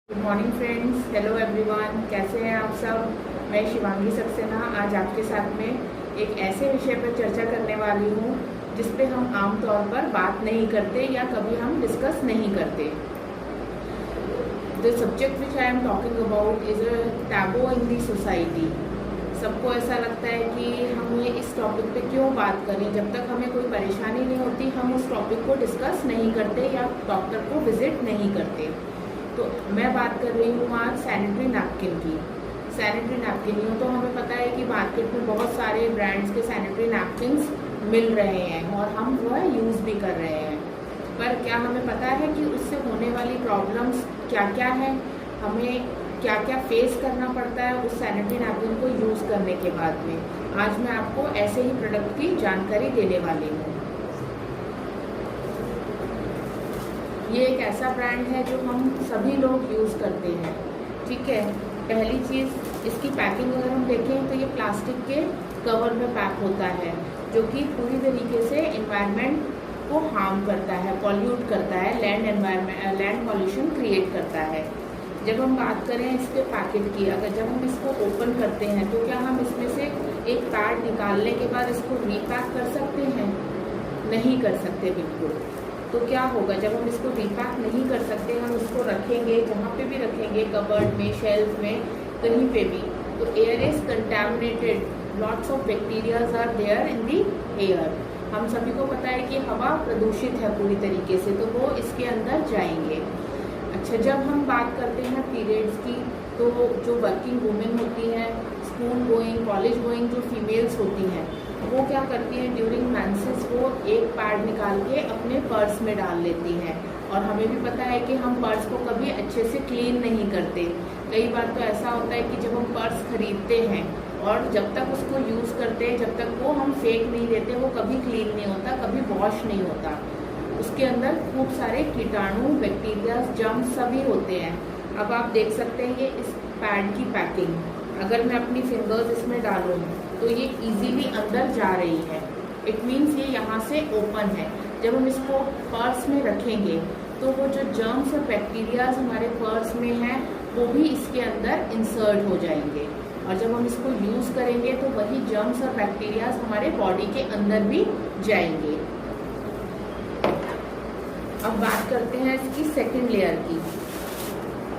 Good morning friends, hello everyone, कैसे हैं आप सब। मैं शिवांगी सक्सेना आज आपके साथ में एक ऐसे विषय पर चर्चा करने वाली हूँ जिस पे हम आमतौर पर बात नहीं करते या कभी हम डिस्कस नहीं करते। The subject which I am talking about is a taboo in the society. सबको ऐसा लगता है कि हम ये इस टॉपिक पे क्यों बात करें। जब तक हमें कोई परेशानी नहीं होती हम उस टॉपिक को डिस्कस नहीं करते या डॉक्टर को विजिट नहीं करते। तो मैं बात कर रही हूँ आज सैनिटरी नैपकिन की। सैनिटरी नैपकिन यूँ तो हमें पता है कि मार्केट में बहुत सारे ब्रांड्स के सैनिटरी नैपकिन्स मिल रहे हैं और हम वह यूज़ भी कर रहे हैं, पर क्या हमें पता है कि उससे होने वाली प्रॉब्लम्स क्या क्या है, हमें क्या क्या फेस करना पड़ता है उस सैनिटरी नैपकिन को यूज़ करने के बाद में। आज मैं आपको ऐसे ही प्रोडक्ट की जानकारी देने वाली हूँ। ये एक ऐसा ब्रांड है जो हम सभी लोग यूज़ करते हैं, ठीक है। पहली चीज़, इसकी पैकिंग अगर हम देखें तो ये प्लास्टिक के कवर में पैक होता है जो कि पूरी तरीके से एनवायरनमेंट को हार्म करता है, पॉल्यूट करता है, लैंड पॉल्यूशन क्रिएट करता है। जब हम बात करें इसके पैकेट की, अगर जब हम इसको ओपन करते हैं तो क्या हम इसमें से एक पैड निकालने के बाद इसको रीपैक कर सकते हैं? नहीं कर सकते बिल्कुल। तो क्या होगा, जब हम इसको रीपैक नहीं कर सकते, हम इसको रखेंगे जहाँ पे भी रखेंगे, कबर्ड में, शेल्फ में, कहीं पे भी, तो air is contaminated, lots of bacterias are there in the air. हम सभी को पता है कि हवा प्रदूषित है पूरी तरीके से, तो वो इसके अंदर जाएंगे। अच्छा, जब हम बात करते हैं पीरियड्स की, तो जो वर्किंग वुमेन होती हैं, स्कूल गोइंग, कॉलेज गोइंग जो फीमेल्स होती हैं, वो क्या करती हैं ड्यूरिंग मेंसेस, वो एक पैड निकाल के अपने पर्स में डाल लेती हैं। और हमें भी पता है कि हम पर्स को कभी अच्छे से क्लीन नहीं करते। कई बार तो ऐसा होता है कि जब हम पर्स खरीदते हैं और जब तक उसको यूज़ करते हैं, जब तक वो हम फेंक नहीं देते, वो कभी क्लीन नहीं होता, कभी वॉश नहीं होता। उसके अंदर खूब सारे कीटाणु, बैक्टीरिया, जर्म्स सभी होते हैं। अब आप देख सकते हैं ये इस पैड की पैकिंग, अगर मैं अपनी फिंगर्स इसमें डालूँ तो ये इजीली अंदर जा रही है। इट मीन्स ये यहाँ से ओपन है। जब हम इसको पर्स में रखेंगे तो वो जो जर्म्स और बैक्टीरियाज हमारे पर्स में हैं वो भी इसके अंदर इंसर्ट हो जाएंगे, और जब हम इसको यूज़ करेंगे तो वही जर्म्स और बैक्टीरियाज हमारे बॉडी के अंदर भी जाएंगे। अब बात करते हैं इसकी सेकेंड लेयर की।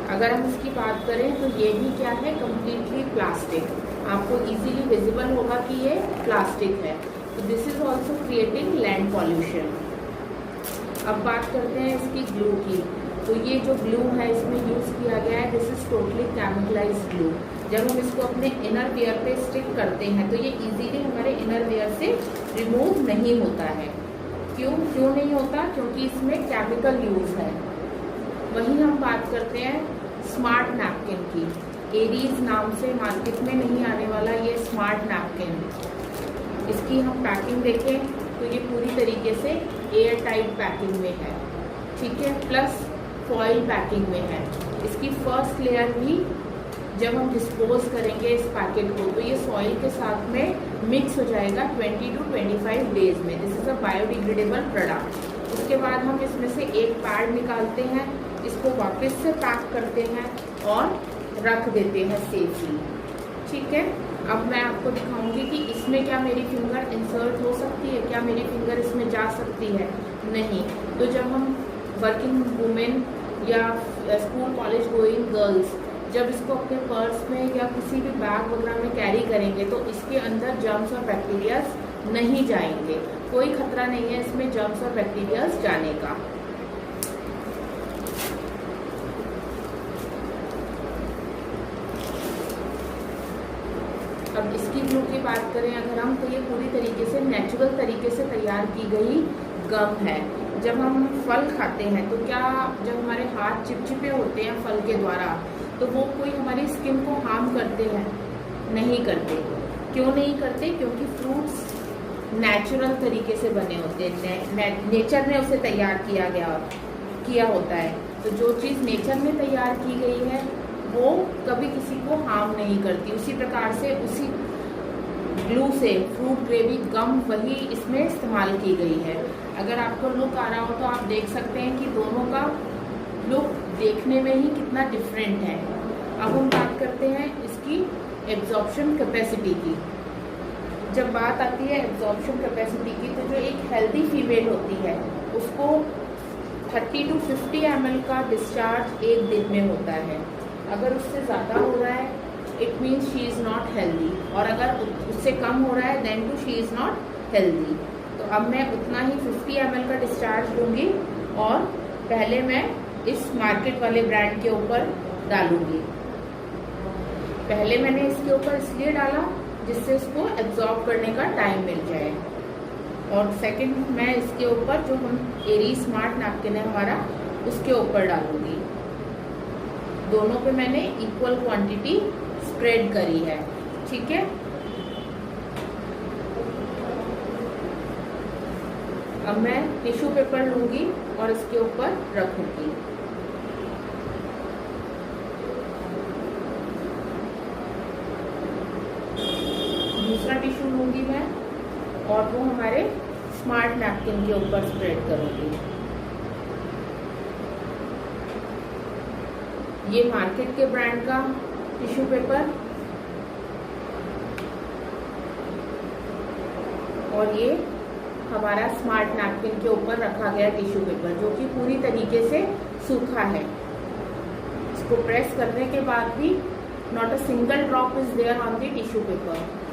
अगर हम इसकी बात करें तो ये भी क्या है, कम्प्लीटली प्लास्टिक। आपको इजीली विजिबल होगा कि ये प्लास्टिक है। तो this is also creating land pollution. अब बात करते हैं इसकी ग्लू की। तो ये जो ग्लू है इसमें यूज़ किया गया है, this is totally chemicalised glue. जब हम इसको अपने इनर वेयर पे स्टिक करते हैं तो ये इजीली हमारे इनर वेयर से रिमूव नहीं होता है। क्यों नहीं होता? क्योंकि इसमें केमिकल यूज़ है। वहीं हम बात करते हैं स्मार्ट नैपकिन की। एरीज नाम से मार्केट में नहीं आने वाला ये स्मार्ट नैपकिन। इसकी हम पैकिंग देखें तो ये पूरी तरीके से एयर टाइट पैकिंग में है, ठीक है, प्लस फॉइल पैकिंग में है। इसकी फर्स्ट लेयर भी जब हम डिस्पोज करेंगे इस पैकेट को तो ये सॉइल के साथ में मिक्स हो जाएगा 20 to 25 डेज में। This is a biodegradable product. उसके बाद हम इसमें से एक पैड निकालते हैं, इसको वापस से पैक करते हैं और रख देते हैं सेफली, ठीक है। अब मैं आपको दिखाऊंगी कि इसमें क्या मेरी फिंगर इंसर्ट हो सकती है, क्या मेरी फिंगर इसमें जा सकती है? नहीं। तो जब हम वर्किंग वुमेन या स्कूल कॉलेज गोइंग गर्ल्स जब इसको अपने पर्स में या किसी भी बैग वगैरह में कैरी करेंगे तो इसके अंदर जर्म्स और बैक्टीरियाज नहीं जाएंगे। कोई खतरा नहीं है इसमें जर्म्स और बैक्टीरियाज जाने का। अब इसकी ग्लू की बात करें अगर हम, तो ये पूरी तरीके से नेचुरल तरीके से तैयार की गई गम है। जब हम फल खाते हैं तो क्या, जब हमारे हाथ चिपचिपे होते हैं फल के द्वारा, तो वो कोई हमारी स्किन को हार्म करते हैं? नहीं करते। क्यों नहीं करते? क्योंकि फ्रूट्स नेचुरल तरीके से बने होते हैं, नेचर ने उसे तैयार किया होता है। तो जो चीज़ नेचर में तैयार की गई है वो कभी किसी को हार्म नहीं करती। उसी प्रकार से उसी ग्लू से फ्रूट ग्रेवी गम वही इसमें इस्तेमाल की गई है। अगर आपको लुक आ रहा हो तो आप देख सकते हैं कि दोनों का लुक देखने में ही कितना डिफरेंट है। अब हम बात करते हैं इसकी एब्जॉर्प्शन कैपेसिटी की। जब बात आती है एब्जॉर्प्शन कैपेसिटी की, तो जो एक हेल्दी फीमेल होती है उसको 30 to 50 ml का डिस्चार्ज एक दिन में होता है। अगर उससे ज़्यादा हो रहा है it means she is not healthy, और अगर उससे कम हो रहा है then too she is not healthy. तो अब मैं उतना ही 50 ml का डिस्चार्ज लूँगी और पहले मैं इस मार्केट वाले ब्रांड के ऊपर डालूँगी। पहले मैंने इसके ऊपर इसलिए डाला जिससे इसको एब्जॉर्ब करने का टाइम मिल जाए, और सेकंड मैं इसके ऊपर जो हम एरी स्मार्ट नैपकिन है हमारा उसके ऊपर डालूँगी। दोनों पे मैंने इक्वल क्वांटिटी स्प्रेड करी है, ठीक है। अब मैं टिश्यू पेपर लूँगी और इसके ऊपर रखूँगी। दूसरा टिश्यू लूँगी मैं और वो हमारे स्मार्ट नैपकिन के ऊपर स्प्रेड करूँगी। ये मार्केट के ब्रांड का टिश्यू पेपर और ये हमारा स्मार्ट नैपकिन के ऊपर रखा गया टिश्यू पेपर, जो कि पूरी तरीके से सूखा है। इसको प्रेस करने के बाद भी not a single drop is there on the tissue paper.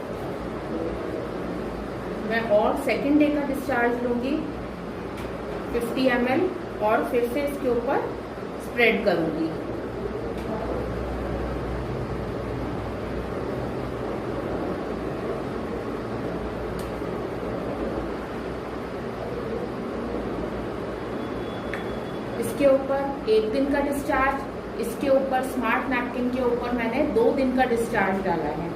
मैं और सेकेंड डे का डिस्चार्ज लूँगी 50 ml और फिर से इसके ऊपर स्प्रेड करूँगी। इसके ऊपर एक दिन का डिस्चार्ज, इसके ऊपर स्मार्ट नैपकिन के ऊपर मैंने 2 दिन का डिस्चार्ज डाला है।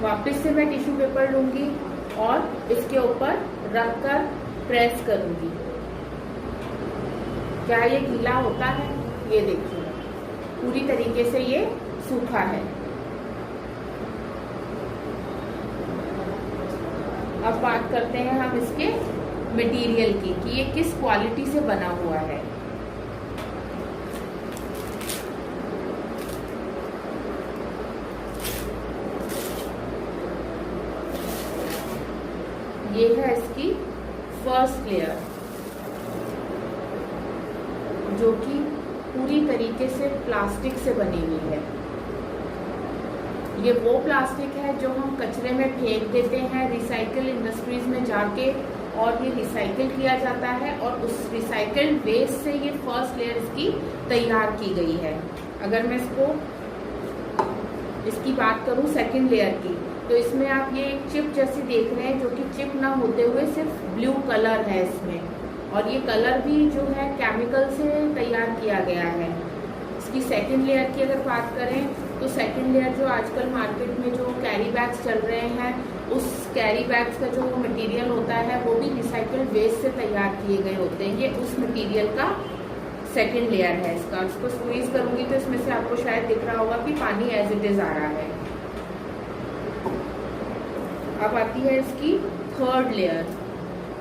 वापस से मैं टिश्यू पेपर लूँगी और इसके ऊपर रखकर प्रेस करूँगी। क्या ये गीला होता है? ये देखिए पूरी तरीके से ये सूखा है। अब बात करते हैं हम इसके मटेरियल की कि ये किस क्वालिटी से बना हुआ है। ये है इसकी फर्स्ट लेयर, जो कि पूरी तरीके से प्लास्टिक से बनी हुई है। ये वो प्लास्टिक है जो हम कचरे में फेंक देते हैं रिसाइकल इंडस्ट्रीज में जाके, और ये रिसाइकिल किया जाता है और उस रिसाइकल्ड वेस्ट से ये फर्स्ट लेयर इसकी तैयार की गई है। अगर मैं इसकी बात करूँ सेकंड लेयर की, तो इसमें आप ये एक चिप जैसी देख रहे हैं, जो कि चिप ना होते हुए सिर्फ ब्लू कलर है इसमें, और ये कलर भी जो है केमिकल से तैयार किया गया है। इसकी सेकंड लेयर की अगर बात करें तो सेकंड लेयर जो आजकल मार्केट में जो कैरी बैग्स चल रहे हैं, उस कैरी बैग्स का जो मटेरियल होता है वो भी रिसाइकल्ड वेस्ट से तैयार किए गए होते हैं। ये उस मटेरियल का सेकंड लेयर है इसका। इसको स्क्वीज करूँगी तो इसमें से आपको शायद दिख रहा होगा कि पानी एज इट इज़ आ रहा है। अब आती है इसकी थर्ड लेयर।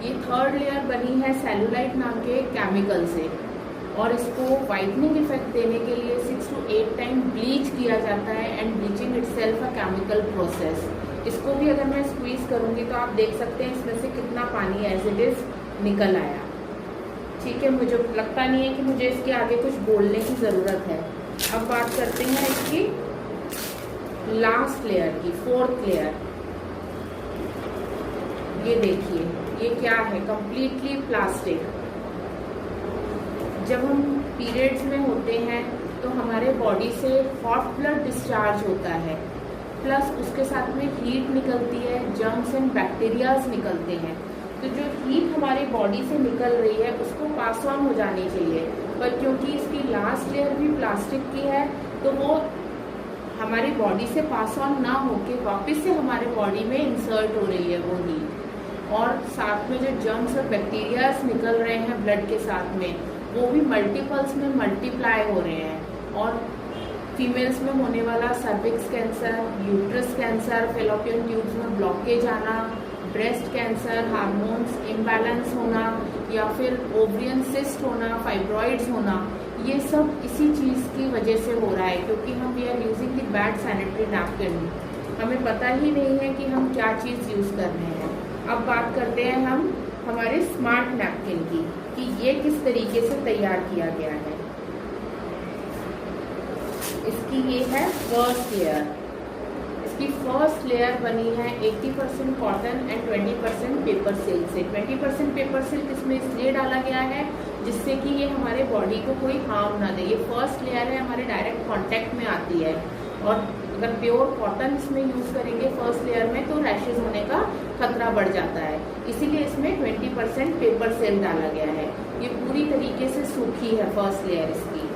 ये थर्ड लेयर बनी है सेलुलाइट नाम के केमिकल से, और इसको वाइटनिंग इफेक्ट देने के लिए 6 to 8 टाइम ब्लीच किया जाता है, and bleaching itself a chemical process. इसको भी अगर मैं स्क्वीज करूँगी तो आप देख सकते हैं इसमें से कितना पानी एज इट इज़ निकल आया। ठीक है, मुझे लगता नहीं है कि मुझे इसके आगे कुछ बोलने की ज़रूरत है। अब बात करते हैं इसकी लास्ट लेयर की, फोर्थ लेयर। ये देखिए ये क्या है, कंप्लीटली प्लास्टिक। जब हम पीरियड्स में होते हैं तो हमारे बॉडी से हॉट ब्लड डिस्चार्ज होता है, प्लस उसके साथ में हीट निकलती है, जर्म्स एंड बैक्टीरियाज निकलते हैं। तो जो हीट हमारी बॉडी से निकल रही है उसको पास ऑन हो जानी चाहिए, पर क्योंकि इसकी लास्ट लेयर भी प्लास्टिक की है तो वो हमारी बॉडी से पास ऑन ना होके वापस से हमारे बॉडी में इंसर्ट हो रही है वो हीट, और साथ में जो जर्म्स और बैक्टीरियाज निकल रहे हैं ब्लड के साथ में, वो भी मल्टीपल्स में मल्टीप्लाई हो रहे हैं। और फीमेल्स में होने वाला cervix cancer, uterus cancer, fallopian tubes में ब्लॉकेज आना, ब्रेस्ट कैंसर, हार्मोन्स इम्बैलेंस होना, या फिर ओवरियन सिस्ट होना, फाइब्रॉइड्स होना, ये सब इसी चीज़ की वजह से हो रहा है, क्योंकि हम we are using the bad sanitary napkin. हमें पता ही नहीं है कि हम क्या चीज़ यूज़ कर रहे हैं। अब बात करते हैं हम हमारे स्मार्ट नैपकिन की, कि ये किस तरीके से तैयार किया गया है। इसकी ये है फर्स्ट लेयर। इसकी फर्स्ट लेयर बनी है 80% कॉटन एंड 20% पेपर सिल्क से। 20% पेपर सिल्क इसमें इसलिए डाला गया है जिससे कि ये हमारे बॉडी को कोई हार्म ना दे। ये फर्स्ट लेयर है, हमारे डायरेक्ट कांटेक्ट में आती है, और अगर प्योर कॉटन इसमें यूज़ करेंगे फर्स्ट लेयर में तो रैशेज होने का खतरा बढ़ जाता है। इसीलिए इसमें 20% पेपर सिल्क डाला गया है। ये पूरी तरीके से सूखी है फर्स्ट लेयर इसकी।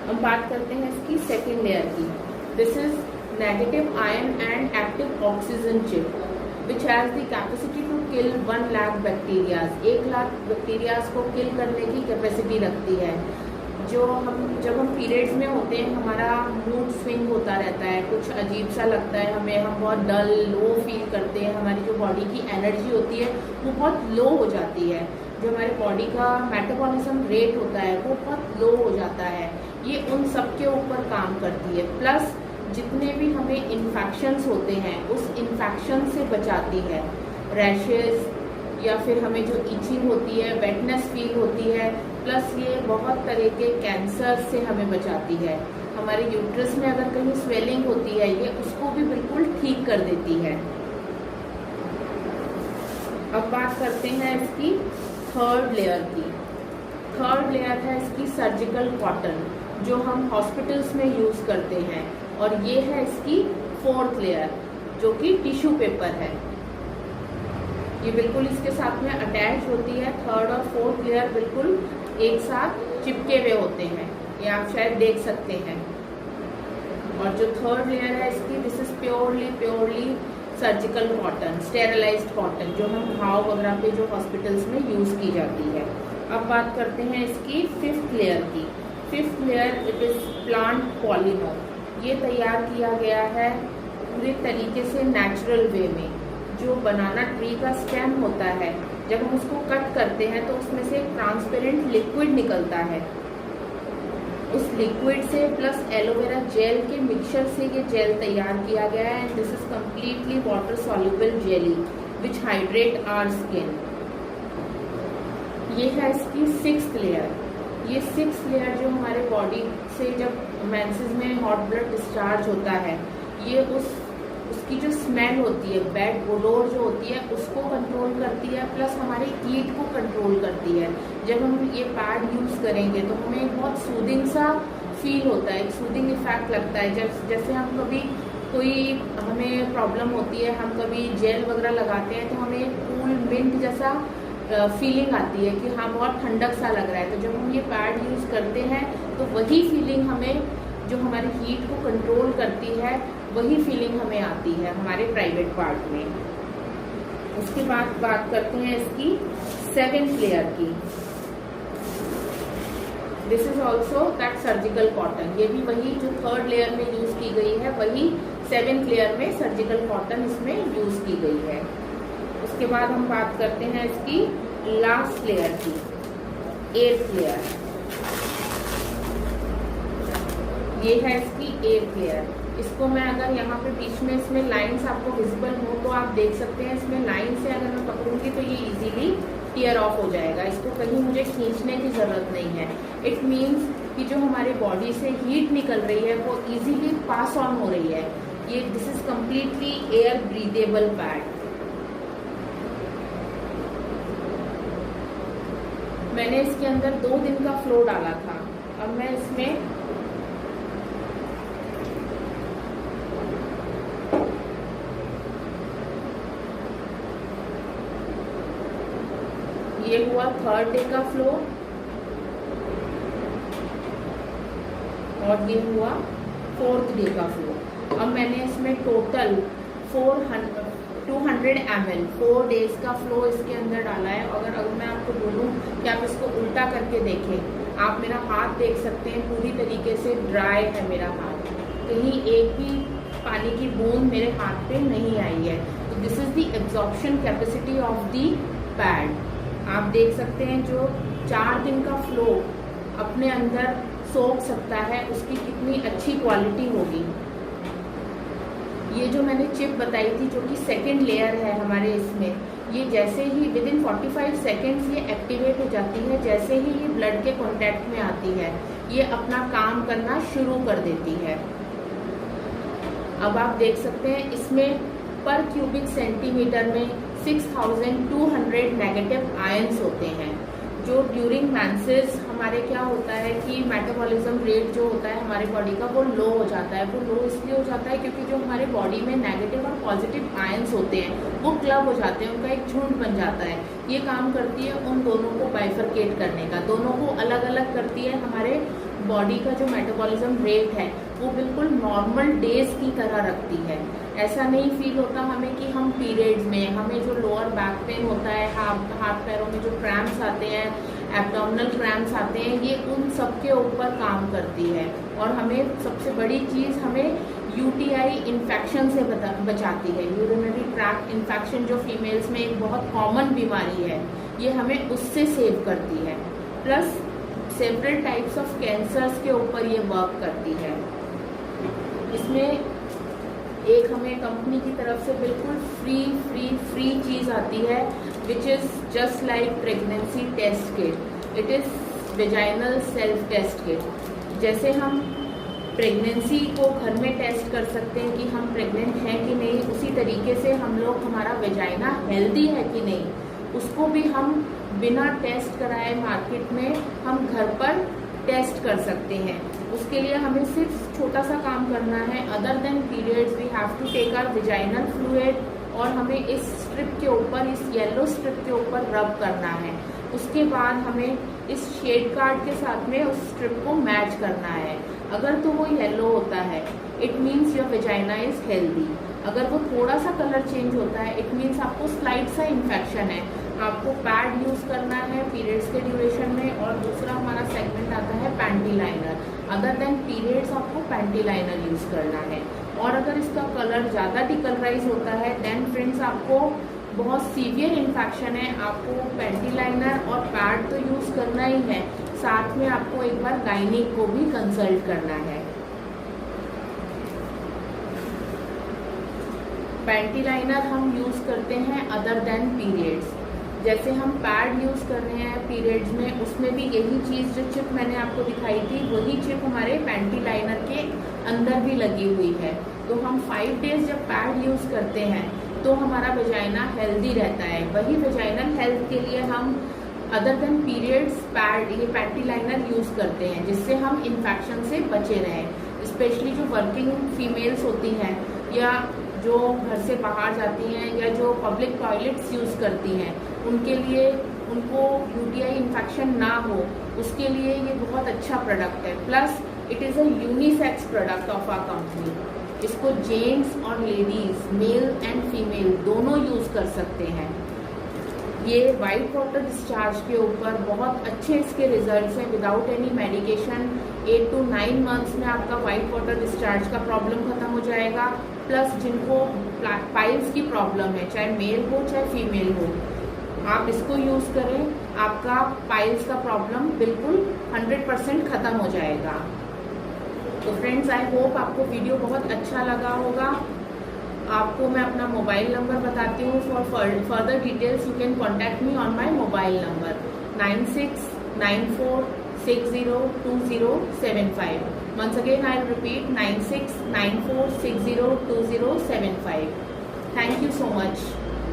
हम बात करते हैं इसकी सेकेंड लेयर की। This is negative ion and active oxygen chip which has the capacity to kill 1 lakh bacterias. 1 lakh bacterias को किल करने की कैपेसिटी रखती है। जब हम पीरियड्स में होते हैं हमारा मूड स्विंग होता रहता है, कुछ अजीब सा लगता है हमें, हम बहुत डल लो फील करते हैं, हमारी जो बॉडी की एनर्जी होती है वो बहुत लो हो जाती है, जो हमारे बॉडी का मेटाबॉलिज्म रेट होता है वो बहुत लो हो जाता है। ये उन सब के ऊपर काम करती है। प्लस जितने भी हमें इन्फेक्शंस होते हैं उस इन्फेक्शन से बचाती है। रैशेस या फिर हमें जो इचिंग होती है, वेटनेस फील होती है, प्लस ये बहुत तरह के कैंसर से हमें बचाती है। हमारे यूट्रस में अगर कहीं स्वेलिंग होती है ये उसको भी बिल्कुल ठीक कर देती है। अब बात करते हैं इसकी थर्ड लेयर की। थर्ड लेयर है इसकी सर्जिकल कॉटन, जो हम हॉस्पिटल्स में यूज़ करते हैं, और ये है इसकी फोर्थ लेयर जो कि टिश्यू पेपर है। ये बिल्कुल इसके साथ में अटैच होती है। थर्ड और फोर्थ लेयर बिल्कुल एक साथ चिपके हुए होते हैं, ये आप शायद देख सकते हैं। और जो थर्ड लेयर है इसकी, this is purely surgical cotton, sterilised cotton, जो हम घाव वगैरह पे जो हॉस्पिटल्स में यूज़ की जाती है। अब बात करते हैं इसकी फिफ्थ लेयर की। Fifth layer it is plant polymer. ये तैयार किया गया है पूरे तरीके से नेचुरल वे में। जो बनाना ट्री का स्टेम होता है, जब हम उसको कट करते हैं तो उसमें से एक ट्रांसपेरेंट लिक्विड निकलता है। उस लिक्विड से प्लस एलोवेरा जेल के मिक्सचर से ये जेल तैयार किया गया है। And this is completely water soluble jelly which hydrate our skin. ये है इसकी सिक्स्थ लेयर। ये सिक्स्थ लेयर जो हमारे बॉडी से जब मेंसेस में हॉट ब्लड डिस्चार्ज होता है, ये उसकी जो स्मेल होती है, बैड ओडोर जो होती है, उसको कंट्रोल करती है, प्लस हमारे हीट को कंट्रोल करती है। जब हम ये पैड यूज़ करेंगे तो हमें बहुत सूदिंग सा फील होता है, एक सूदिंग इफेक्ट लगता है। जैसे हम कभी कोई हमें प्रॉब्लम होती है, हम कभी जेल वगैरह लगाते हैं तो हमें कूल मिंट जैसा फीलिंग आती है कि हाँ बहुत ठंडक सा लग रहा है। तो जब हम ये पैड यूज़ करते हैं तो वही फीलिंग हमें, जो हमारी हीट को कंट्रोल करती है, वही फीलिंग हमें आती है हमारे प्राइवेट पार्ट में। उसके बाद बात करते हैं इसकी सेवेंथ लेयर की। This is also that surgical cotton. ये भी वही जो थर्ड लेयर में यूज़ की गई है, वही सेवेंथ लेयर में सर्जिकल कॉटन इसमें यूज़ की गई है। उसके बाद हम बात करते हैं इसकी लास्ट लेयर की, एट्थ लेयर। ये है इसकी एट्थ लेयर। इसको मैं अगर यहाँ पे बीच में इसमें लाइंस आपको विजिबल हो तो आप देख सकते हैं, इसमें लाइन से अगर मैं पकड़ूंगी तो ये इजीली टीयर ऑफ हो जाएगा। इसको कहीं मुझे खींचने की ज़रूरत नहीं है। इट मीन्स कि जो हमारे बॉडी से हीट निकल रही है वो इजीली पास ऑन हो रही है। ये this is completely air breathable pad. मैंने इसके अंदर 2 दिन का फ्लो डाला था। अब मैं इसमें ये हुआ थर्ड डे का फ्लो और ये हुआ फोर्थ डे का फ्लो। अब मैंने इसमें टोटल 200 ml 4 डेज का फ्लो इसके अंदर डाला है। अगर मैं आपको बोलूँ कि आप इसको उल्टा करके देखें, आप मेरा हाथ देख सकते हैं, पूरी तरीके से ड्राई है मेरा हाथ, कहीं एक भी पानी की बूंद मेरे हाथ पे नहीं आई है। तो this is the absorption capacity of the pad. आप देख सकते हैं जो 4 दिन का फ्लो अपने अंदर सोख सकता है, उसकी कितनी अच्छी क्वालिटी होगी। ये जो मैंने चिप बताई थी जो कि सेकंड लेयर है हमारे इसमें, ये जैसे ही विदिन 45 सेकेंड्स ये एक्टिवेट हो जाती है, जैसे ही ये ब्लड के कांटेक्ट में आती है ये अपना काम करना शुरू कर देती है। अब आप देख सकते हैं इसमें पर क्यूबिक सेंटीमीटर में 6200 नेगेटिव आयंस होते हैं, जो ड्यूरिंग मेंसेस हमारे क्या होता है कि मेटाबॉलिज्म रेट जो होता है हमारे बॉडी का वो लो हो जाता है। वो लो इसलिए हो जाता है क्योंकि जो हमारे बॉडी में नेगेटिव और पॉजिटिव आयंस होते हैं वो क्लब हो जाते हैं, उनका एक झुंड बन जाता है। ये काम करती है उन दोनों को बाइफरकेट करने का, दोनों को अलग अलग करती है। हमारे बॉडी का जो मेटाबॉलिज्म रेट है वो बिल्कुल नॉर्मल डेज की तरह रखती है। ऐसा नहीं फील होता हमें कि हम पीरियड्स में, हमें जो लोअर बैक पेन होता है, हाथ पैरों में जो क्रैम्प्स आते हैं, एब्डोमिनल क्रैम्प्स आते हैं, ये उन सब के ऊपर काम करती है। और हमें सबसे बड़ी चीज़, हमें यूटीआई इन्फेक्शन से बचाती है। यूरिनरी ट्रैक्ट इन्फेक्शन जो फीमेल्स में एक बहुत कॉमन बीमारी है, ये हमें उससे सेव करती है। Plus several types of cancers के ऊपर ये वर्क करती है। इसमें एक हमें कंपनी की तरफ से बिल्कुल फ्री चीज़ आती है, which is just like pregnancy test kit. It is vaginal self test kit. जैसे हम प्रेगनेंसी को घर में टेस्ट कर सकते हैं कि हम प्रेग्नेंट हैं कि नहीं, उसी तरीके से हम लोग हमारा वेजाइना हेल्दी है कि नहीं, उसको भी हम बिना टेस्ट कराए मार्केट में हम घर पर टेस्ट कर सकते हैं। उसके लिए हमें सिर्फ छोटा सा काम करना है। Other than periods we have to take our vaginal fluid और हमें इस स्ट्रिप के ऊपर, इस येलो स्ट्रिप के ऊपर रब करना है। उसके बाद हमें इस शेड कार्ड के साथ में उस स्ट्रिप को मैच करना है। अगर तो वो येलो होता है it means your vagina is healthy. अगर वो थोड़ा सा कलर चेंज होता है इट मीन्स आपको स्लाइट सा इन्फेक्शन है। आपको पैड यूज़ करना है पीरियड्स के ड्यूरेशन में। और दूसरा हमारा सेगमेंट आता है panty liner. Other than periods आपको पैंटी लाइनर यूज़ करना है। और अगर इसका कलर ज़्यादा डिकलराइज होता है देन फ्रेंड्स आपको बहुत सीवियर इन्फेक्शन है, आपको पैंटी लाइनर और पैड तो यूज़ करना ही है, साथ में आपको एक बार गायनिक को भी कंसल्ट करना है। पैंटी लाइनर हम यूज़ करते हैं अदर देन पीरियड्स। जैसे हम पैड यूज़ कर रहे हैं पीरियड्स में, उसमें भी यही चीज़ जो चिप मैंने आपको दिखाई थी वही चिप हमारे पैंटी लाइनर के अंदर भी लगी हुई है। तो हम 5 डेज जब पैड यूज़ करते हैं तो हमारा वेजाइना हेल्दी रहता है। वही वेजाइनल हेल्थ के लिए हम अदर देन पीरियड्स पैड, ये पैंटी लाइनर यूज़ करते हैं जिससे हम इन्फेक्शन से बचे रहें। स्पेशली जो वर्किंग फीमेल्स होती हैं या जो घर से बाहर जाती हैं या जो पब्लिक टॉयलेट्स यूज़ करती हैं, उनके लिए, उनको यूटीआई इन्फेक्शन ना हो उसके लिए ये बहुत अच्छा प्रोडक्ट है। Plus it is a unisex product of our company. इसको जेंट्स और लेडीज़, मेल एंड फीमेल दोनों यूज़ कर सकते हैं। ये वाइट वाटर डिस्चार्ज के ऊपर बहुत अच्छे इसके रिजल्ट्स हैं without any medication. 8 to 9 months में आपका वाइट वाटर डिस्चार्ज का प्रॉब्लम खत्म हो जाएगा। प्लस जिनको पाइल्स की प्रॉब्लम है, चाहे मेल हो चाहे फीमेल हो, आप इसको यूज़ करें, आपका पाइल्स का प्रॉब्लम बिल्कुल 100% ख़त्म हो जाएगा। तो फ्रेंड्स आई होप आपको वीडियो बहुत अच्छा लगा होगा। आपको मैं अपना मोबाइल नंबर बताती हूँ। For further details you can contact me on my mobile number 9694602075। Once again I'll repeat 9694602075. Thank you so much.